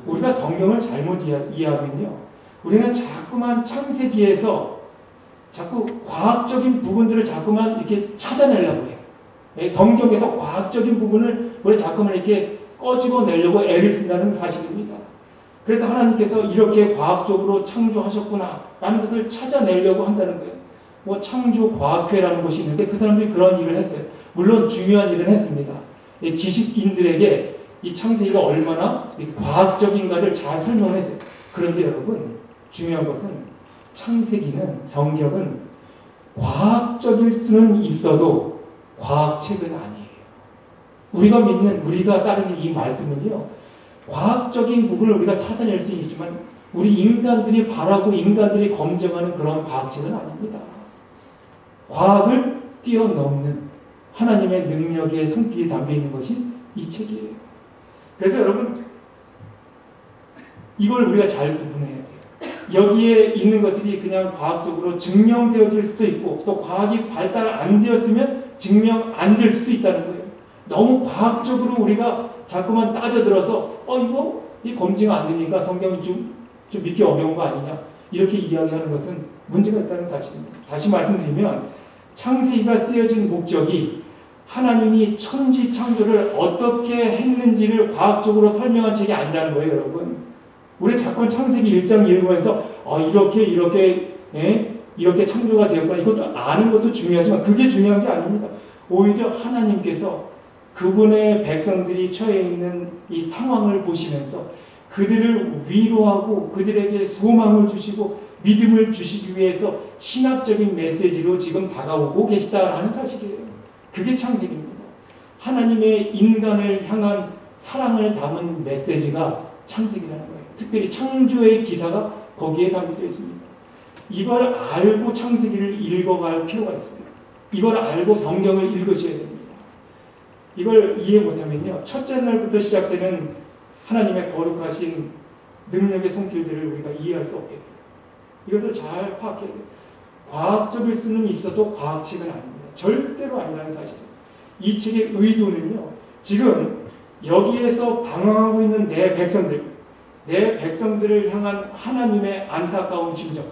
A: 우리가 성경을 잘못 이해하면요. 우리는 자꾸만 창세기에서 자꾸 과학적인 부분들을 자꾸만 이렇게 찾아내려고 해요. 성경에서 과학적인 부분을 우리 자꾸만 이렇게 꺼집어내려고 애를 쓴다는 사실입니다. 그래서 하나님께서 이렇게 과학적으로 창조하셨구나라는 것을 찾아내려고 한다는 거예요. 뭐 창조과학회라는 곳이 있는데 그 사람들이 그런 일을 했어요. 물론 중요한 일은 했습니다. 지식인들에게 이 창세기가 얼마나 과학적인가를 잘 설명했어요. 그런데 여러분, 중요한 것은 창세기는, 성경은 과학적일 수는 있어도 과학책은 아니에요. 우리가 믿는, 우리가 따르는 이 말씀은요, 과학적인 부분을 우리가 찾아낼 수 있지만 우리 인간들이 바라고 인간들이 검증하는 그런 과학책은 아닙니다. 과학을 뛰어넘는 하나님의 능력의 손길이 담겨있는 것이 이 책이에요. 그래서 여러분, 이걸 우리가 잘 구분해야 돼요. 여기에 있는 것들이 그냥 과학적으로 증명되어질 수도 있고 또 과학이 발달 안 되었으면 증명 안 될 수도 있다는 거예요. 너무 과학적으로 우리가 자꾸만 따져들어서 이 검증 안 되니까 성경이 좀 믿기 어려운 거 아니냐 이렇게 이야기하는 것은 문제가 있다는 사실입니다. 다시 말씀드리면 창세기가 쓰여진 목적이 하나님이 천지 창조를 어떻게 했는지를 과학적으로 설명한 책이 아니라는 거예요, 여러분. 우리 자꾸 창세기 1장 읽으면서 이렇게 창조가 되었구나 이것도 아는 것도 중요하지만 그게 중요한 게 아닙니다. 오히려 하나님께서 그분의 백성들이 처해 있는 이 상황을 보시면서 그들을 위로하고 그들에게 소망을 주시고 믿음을 주시기 위해서 신학적인 메시지로 지금 다가오고 계시다라는 사실이에요. 그게 창세기입니다. 하나님의 인간을 향한 사랑을 담은 메시지가 창세기라는 거예요. 특별히 창조의 기사가 거기에 담겨져 있습니다. 이걸 알고 창세기를 읽어갈 필요가 있습니다. 이걸 알고 성경을 읽으셔야 됩니다. 이걸 이해 못하면요, 첫째 날부터 시작되는 하나님의 거룩하신 능력의 손길들을 우리가 이해할 수 없게 돼요. 이것을 잘 파악해야 돼요. 과학적일 수는 있어도 과학책은 아닙니다. 절대로 아니라는 사실이에요. 이 책의 의도는요, 지금 여기에서 방황하고 있는 내 백성들을 향한 하나님의 안타까운 심정,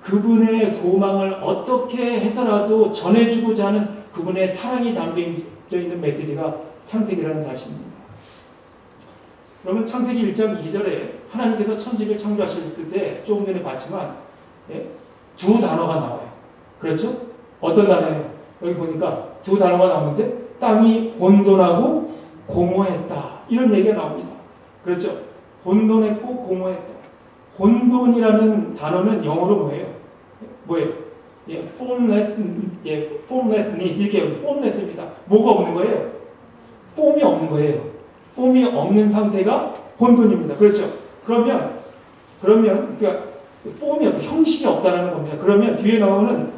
A: 그분의 소망을 어떻게 해서라도 전해주고자 하는 그분의 사랑이 담겨져 있는 메시지가 창세기라는 사실입니다. 그러면 창세기 1장 2절에 하나님께서 천지를 창조하셨을 때 조금 전에 봤지만 두 단어가 나와요. 그렇죠? 어떤 단어예요? 여기 보니까 두 단어가 나오는데 땅이 혼돈하고 공허했다. 이런 얘기가 나옵니다. 그렇죠? 혼돈했고 공허했다. 혼돈이라는 단어는 영어로 뭐예요? formlessness 이렇게 formless입니다. 뭐가 없는 거예요? 폼이 없는 거예요. 폼이 없는 상태가 혼돈입니다. 그렇죠? 그러면 그러니까 폼이 없다, 형식이 없다라는 겁니다. 그러면 뒤에 나오는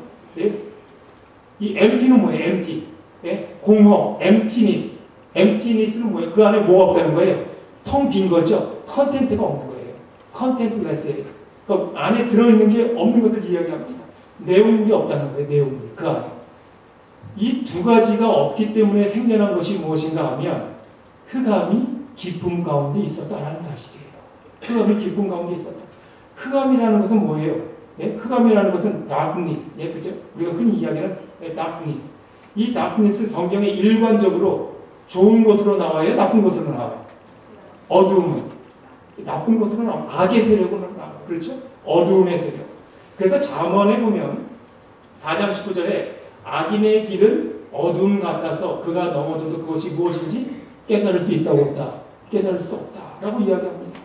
A: 이 empty는 뭐예요? empty, 공허, emptiness. emptiness는 뭐예요? 그 안에 뭐가 없다는 거예요? 텅 빈 거죠. 컨텐트가 없는 거예요. 컨텐트레스예요. 그 안에 들어있는 게 없는 것을 이야기합니다. 내용물이 없다는 거예요. 내용물이 그 안에. 이 두 가지가 없기 때문에 생겨난 것이 무엇인가 하면 흑암이 깊음 가운데 있었다라는 사실이에요. 흑암이 깊음 가운데 있었다. 흑암이라는 것은 뭐예요? 흑암이라는 것은 darkness. 그죠? 우리가 흔히 이야기하는 darkness. 이 darkness 성경에 일관적으로 좋은 것으로 나와요? 나쁜 것으로 나와요? 어두움은 나쁜 것으로 나와요. 악의 세력으로 나와요. 그렇죠? 어두움의 세력. 그래서 잠언에 보면 4장 19절에 악인의 길은 어두움 같아서 그가 넘어져도 그것이 무엇인지 깨달을 수 있다고 없다. 깨달을 수 없다. 라고 이야기합니다.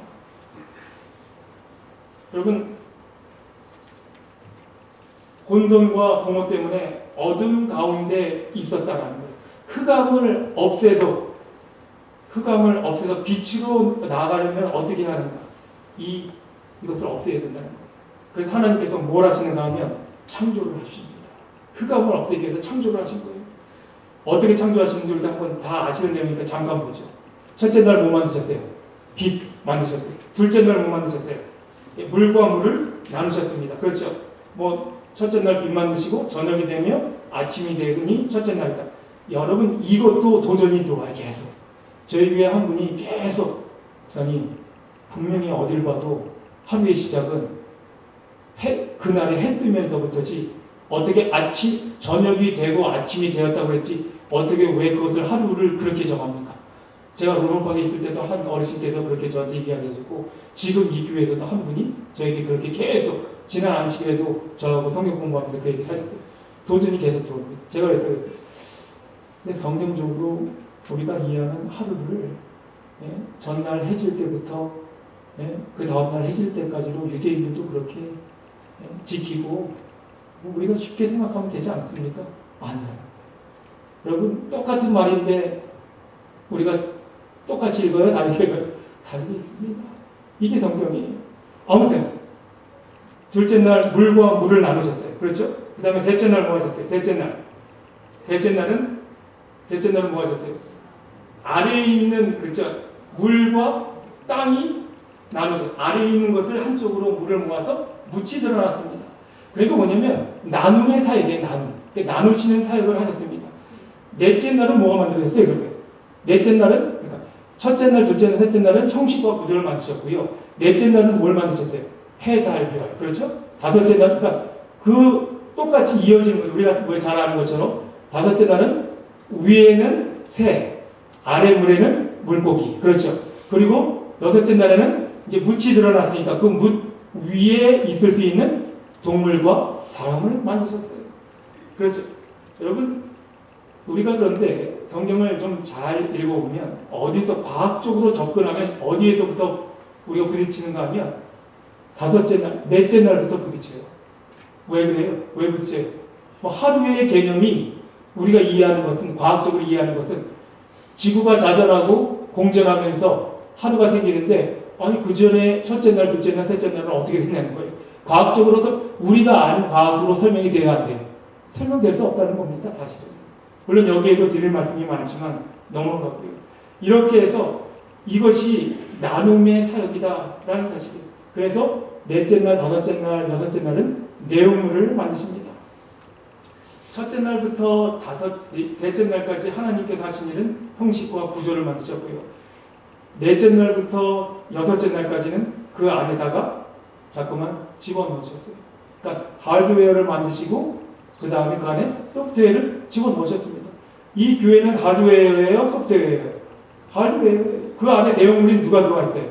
A: 여러분, 혼돈과 공허 때문에 어둠 가운데 있었다라는 거예요. 흑암을 없애도 빛으로 나아가려면 어떻게 하는가? 이것을 없애야 된다는 거예요. 그래서 하나님께서 뭘 하시는가 하면 창조를 하십니다. 흑암을 없애기 위해서 창조를 하신 거예요. 어떻게 창조하시는지 우리가 한번 다 아시는 내용이니까 잠깐 보죠. 첫째 날 뭐 만드셨어요? 빛 만드셨어요. 둘째 날 뭐 만드셨어요? 물과 물을 나누셨습니다. 그렇죠? 첫째 날 빛 만드시고 저녁이 되면 아침이 되니 첫째 날이다. 여러분, 이것도 도전이 들어와요. 계속. 저희 교회 한 분이 계속 목사님, 분명히 어딜 봐도 하루의 시작은 그날에 해 뜨면서부터지 어떻게 저녁이 되고 아침이 되었다고 그랬지 어떻게 왜 그것을 하루를 그렇게 정합니까? 제가 로마파에 있을 때도 한 어르신께서 그렇게 저한테 이야기해줬고 지금 이 교회에서도 한 분이 저에게 그렇게 계속 지난 안식일에도 저하고 성경 공부하면서 그 얘기를 하셨어요. 도전이 계속 들어옵니다. 제가 그래서 그랬어요. 근데 성경적으로 우리가 이해하는 하루를 전날 해질 때부터 그 다음날 해질 때까지로 유대인들도 그렇게 지키고 우리가 쉽게 생각하면 되지 않습니까? 아니라는 거예요. 여러분 똑같은 말인데 우리가 똑같이 읽어요? 다르게 읽어요? 다르게 있습니다. 이게 성경이에요. 아무튼 둘째 날 물과 물을 나누셨어요. 그렇죠? 그 다음에 셋째 날 뭐 하셨어요? 셋째 날은 뭐 하셨어요? 아래에 있는 그렇죠? 물과 땅이 나누죠. 아래에 있는 것을 한쪽으로 물을 모아서 묻히 드러났습니다. 그러니까 뭐냐면 나눔의 사역이에요. 나누시는 사역을 하셨습니다. 넷째 날은 뭐가 만들어졌어요? 그러면 넷째 날은 그러니까 첫째 날, 둘째 날, 셋째 날은 형식과 구조를 만드셨고요. 넷째 날은 뭘 만드셨어요? 해, 달, 별. 그렇죠? 다섯째 날, 그러니까 그 똑같이 이어지는 거죠. 우리가 뭘 잘 아는 것처럼 다섯째 날은 위에는 새, 아래 물에는 물고기. 그렇죠? 그리고 여섯째 날에는 이제 묻이 드러났으니까 그 묻 위에 있을 수 있는 동물과 사람을 만드셨어요. 그렇죠? 여러분, 우리가 그런데 성경을 좀 잘 읽어보면 어디서 과학적으로 접근하면 어디에서부터 우리가 부딪히는가 하면 다섯째 날, 넷째 날부터 부딪혀요. 왜 그래요? 왜 부딪혀요? 하루의 개념이 우리가 이해하는 것은, 과학적으로 이해하는 것은 지구가 자전하고 공전하면서 하루가 생기는데 아니 그 전에 첫째 날, 둘째 날, 셋째 날은 어떻게 됐냐는 거예요. 과학적으로서 우리가 아는 과학으로 설명이 돼야 안 돼요. 설명될 수 없다는 겁니다. 사실은. 물론 여기에도 드릴 말씀이 많지만 넘어가고요. 이렇게 해서 이것이 나눔의 사역이다라는 사실이에요. 그래서 넷째 날, 다섯째 날, 여섯째 날은 내용물을 만드십니다. 첫째 날부터 셋째 날까지 하나님께서 하신 일은 형식과 구조를 만드셨고요. 넷째 날부터 여섯째 날까지는 그 안에다가 자꾸만 집어넣으셨어요. 그러니까 하드웨어를 만드시고 그 다음에 그 안에 소프트웨어를 집어넣으셨습니다. 이 교회는 하드웨어예요? 소프트웨어예요? 하드웨어예요. 그 안에 내용물이 누가 들어와 있어요?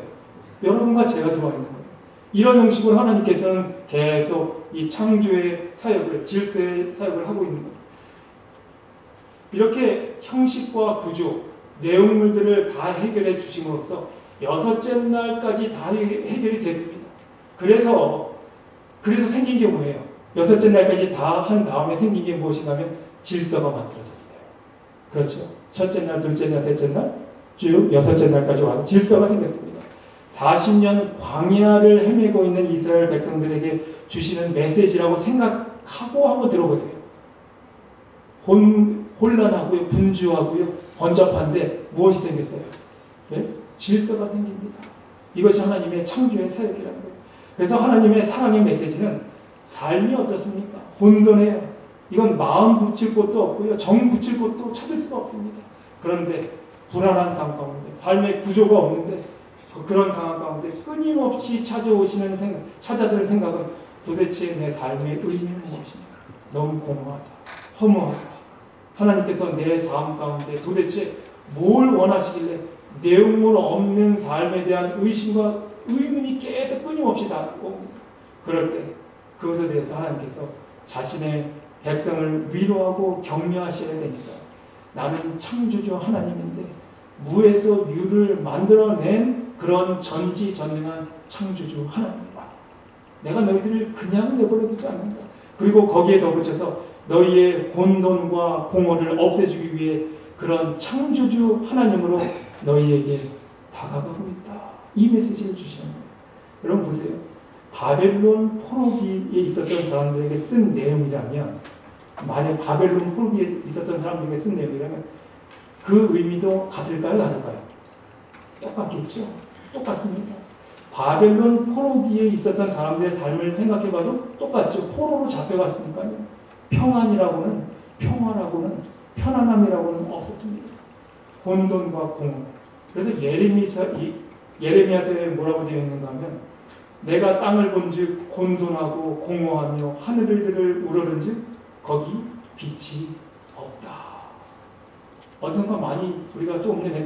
A: 여러분과 제가 들어와 있는 거예요. 이런 형식으로 하나님께서는 계속 이 창조의 사역을, 질서의 사역을 하고 있는 거예요. 이렇게 형식과 구조, 내용물들을 다 해결해 주심으로써 여섯째 날까지 다 해결이 됐습니다. 그래서 생긴 게 뭐예요? 여섯째 날까지 다 한 다음에 생긴 게 무엇인가면 질서가 만들어졌어요. 그렇죠. 첫째 날, 둘째 날, 셋째 날, 쭉 여섯째 날까지 와서 질서가 생겼습니다. 40년 광야를 헤매고 있는 이스라엘 백성들에게 주시는 메시지라고 생각하고 한번 들어보세요. 혼란하고요, 분주하고요, 번잡한데 무엇이 생겼어요? 네? 질서가 생깁니다. 이것이 하나님의 창조의 사역이라는 거예요. 그래서 하나님의 사랑의 메시지는 삶이 어떻습니까? 혼돈해요. 이건 마음 붙일 곳도 없고요, 정 붙일 곳도 찾을 수가 없습니다. 그런데 불안한 상황 가운데, 삶의 구조가 없는데 그런 상황 가운데 끊임없이 찾아드는 생각은 도대체 내 삶의 의미는 무엇이냐? 너무 공허하다, 허무하다. 하나님께서 내 삶 가운데 도대체 뭘 원하시길래 내용물 없는 삶에 대한 의심과 의문이 계속 끊임없이 닿고 그럴 때 그것에 대해서 하나님께서 자신의 백성을 위로하고 격려하셔야 됩니다. 나는 창조주 하나님인데 무에서 유를 만들어낸 그런 전지전능한 창조주 하나님이다. 내가 너희들을 그냥 내버려 두지 않는다. 그리고 거기에 덧붙여서 너희의 혼돈과 공허를 없애주기 위해 그런 창조주 하나님으로 너희에게 다가가고 있다. 이 메시지를 주시는 거예요. 여러분 보세요. 바벨론 포로기에 있었던 사람들에게 쓴 내용이라면, 만약 바벨론 포로기에 있었던 사람들에게 쓴 내용이라면 그 의미도 같을까요? 다를까요? 똑같겠죠. 똑같습니다. 바벨론 포로기에 있었던 사람들의 삶을 생각해봐도 똑같죠. 포로로 잡혀갔으니까요. 평안이라고는, 평화라고는, 편안함이라고는 없었습니다. 혼돈과 공허. 그래서 예레미야서에 뭐라고 되어 있는가 하면 내가 땅을 본즉 혼돈하고 공허하며 하늘들을 우러른즉 거기 빛이 없다. 어디선가 많이 우리가 조금 전에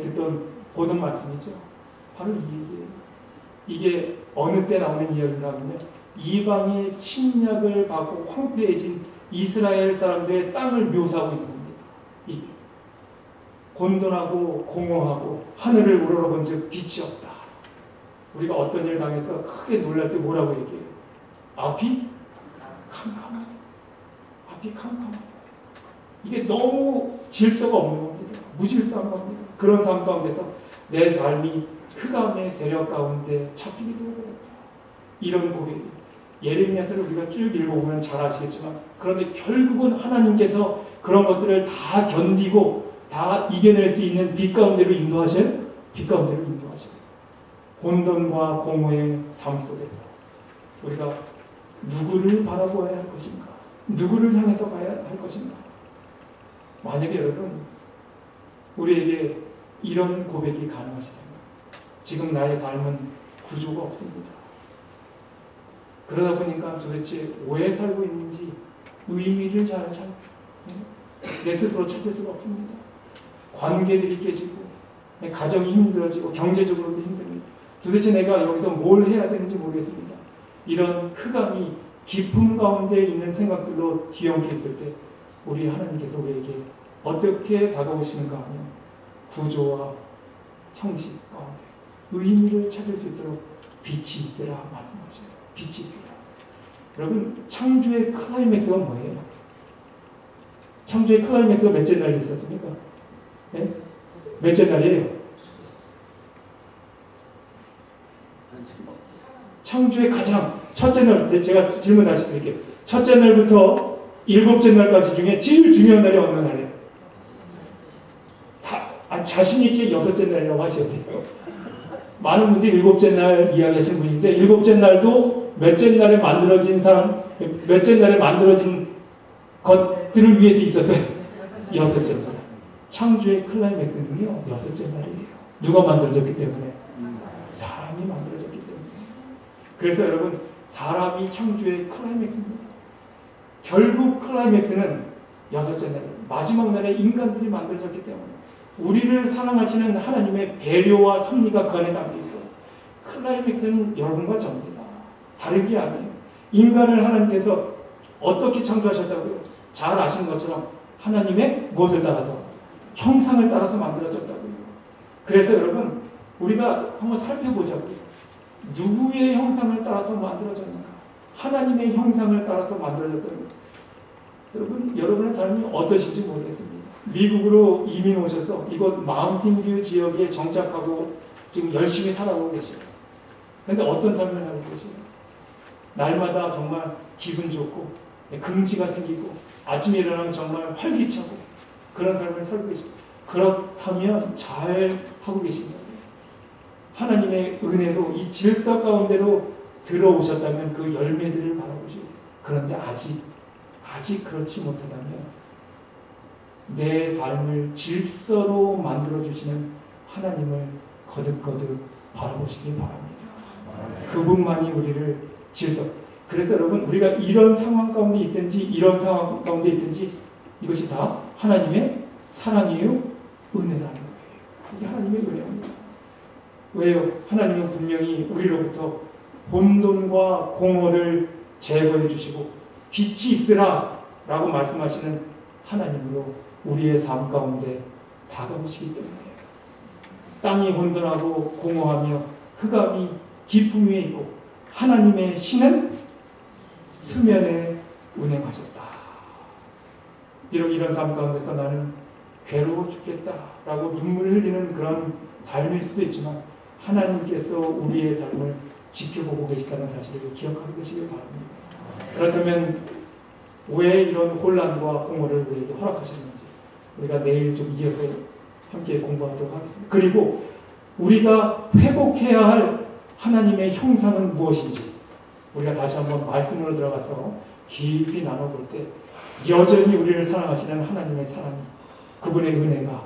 A: 보던 말씀이죠. 바로 이 얘기예요. 이게 어느 때 나오는 이야기인가 하면 이방의 침략을 받고 황폐해진 이스라엘 사람들의 땅을 묘사하고 있는 겁니다. 이게 혼돈하고 공허하고 하늘을 우러러본즉 빛이 없다. 우리가 어떤 일을 당해서 크게 놀랄 때 뭐라고 얘기해요? 앞이 캄캄하다. 앞이 캄캄하다. 이게 너무 질서가 없는 겁니다. 무질서한 겁니다. 그런 삶 가운데서 내 삶이 흑암의 세력 가운데 잡히게 되어버렸다. 이런 고백이 예레미야서를 우리가 쭉 읽어보면 잘 아시겠지만, 그런데 결국은 하나님께서 그런 것들을 다 견디고 다 이겨낼 수 있는 빛 가운데로 인도하셔요. 빛 가운데로 인도하셔요. 혼돈과 공허의 삶 속에서 우리가 누구를 바라보아야 할 것인가? 누구를 향해서 가야 할 것인가? 만약에 여러분 우리에게 이런 고백이 가능하시다면 지금 나의 삶은 구조가 없습니다. 그러다 보니까 도대체 왜 살고 있는지 의미를 내 스스로 찾을 수가 없습니다. 관계들이 깨지고 가정이 힘들어지고 경제적으로도 힘듭니다. 도대체 내가 여기서 뭘 해야 되는지 모르겠습니다. 이런 흑암이 깊음 가운데 있는 생각들로 뒤엉켜 있을 때 우리 하나님께서 우리에게 어떻게 다가오시는가 하면 구조와 형식 가운데 의미를 찾을 수 있도록 빛이 있으라 말씀하셔요. 빛이 있으라. 여러분 창조의 클라이맥스가 뭐예요? 창조의 클라이맥스가 몇째 날이 있었습니까? 네? 몇째 날이에요? 창조의 가장 첫째 날, 제가 질문 다시 드릴게요. 첫째 날부터 일곱째 날까지 중에 제일 중요한 날이 어느 날이에요? 자신 있게 여섯째 날이라고 하셔야 돼요. 많은 분들이 일곱째 날 이야기하시는 분인데, 일곱째 날도 몇째 날에 만들어진 사람, 몇째 날에 만들어진 것들을 위해서 있었어요. 여섯째 날. 창조의 클라이맥스는요, 여섯째 날이에요. 누가 만들어졌기 때문에? 사람이 만들어졌기 때문에. 그래서 여러분, 사람이 창조의 클라이맥스입니다. 결국 클라이맥스는 여섯째 날, 마지막 날에 인간들이 만들어졌기 때문에 우리를 사랑하시는 하나님의 배려와 섭리가 그 안에 담겨 있어요. 클라이맥스는 여러분과 저입니다. 다른 게 아니에요. 인간을 하나님께서 어떻게 창조하셨다고요? 잘 아시는 것처럼 하나님의 무엇을 따라서? 형상을 따라서 만들어졌다고요. 그래서 여러분 우리가 한번 살펴보자고요. 누구의 형상을 따라서 만들어졌는가? 하나님의 형상을 따라서 만들어졌다고요. 여러분의 삶이 어떠신지 모르겠습니다. 미국으로 이민 오셔서 이곳 마운틴뷰 지역에 정착하고 지금 열심히 살아오고 계세요. 그런데 어떤 삶을 살고 계세요? 날마다 정말 기분 좋고 긍지가 생기고 아침에 일어나면 정말 활기차고 그런 삶을 살고 계십니다. 그렇다면 잘 하고 계신다고요. 하나님의 은혜로 이 질서 가운데로 들어오셨다면 그 열매들을 바라보시고, 그런데 아직 그렇지 못하다면 내 삶을 질서로 만들어주시는 하나님을 거듭거듭 바라보시기 바랍니다. 그분만이 우리를 질서. 그래서 여러분 우리가 이런 상황 가운데 있든지 이런 상황 가운데 있든지 이것이 다 하나님의 사랑이에요? 은혜라는 거예요. 이게 하나님의 은혜입니다. 왜요? 하나님은 분명히 우리로부터 혼돈과 공허를 제거해 주시고 빛이 있으라 라고 말씀하시는 하나님으로 우리의 삶 가운데 다가오시기 때문이에요. 땅이 혼돈하고 공허하며 흑암이 깊음 위에 있고 하나님의 신은 수면에 운행하셨다. 비록 이런 삶 가운데서 나는 괴로워 죽겠다라고 눈물을 흘리는 그런 삶일 수도 있지만 하나님께서 우리의 삶을 지켜보고 계시다는 사실을 기억하고 계시길 바랍니다. 그렇다면 왜 이런 혼란과 공허를 우리에게 허락하셨는지 우리가 내일 좀 이어서 함께 공부하도록 하겠습니다. 그리고 우리가 회복해야 할 하나님의 형상은 무엇인지 우리가 다시 한번 말씀으로 들어가서 깊이 나눠볼 때 여전히 우리를 사랑하시는 하나님의 사랑이, 그분의 은혜가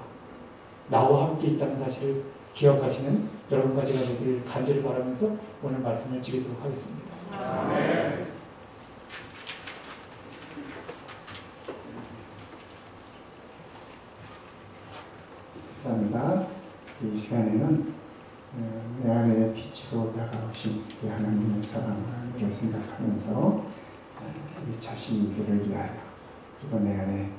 A: 나와 함께 있다는 사실을 기억하시는 여러분 가지가 되기를 간절히 바라면서 오늘 말씀을 드리도록 하겠습니다.
B: 아멘.
C: 감사합니다. 이 시간에는 내 안에 빛으로 다가오신 그 하나님의 사랑을 생각하면서 우리 자신들을 위하여 그리고 내 안에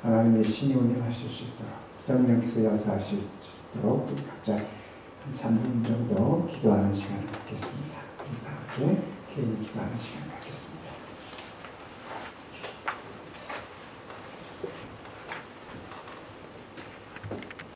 C: 하나님의 신이 운행하실 수 있도록 성령께서 역사하실 수 있도록 우리 각자 한 3분 정도 기도하는 시간을 갖겠습니다. 우리 다 함께 개인 기도하는 시간 갖겠습니다.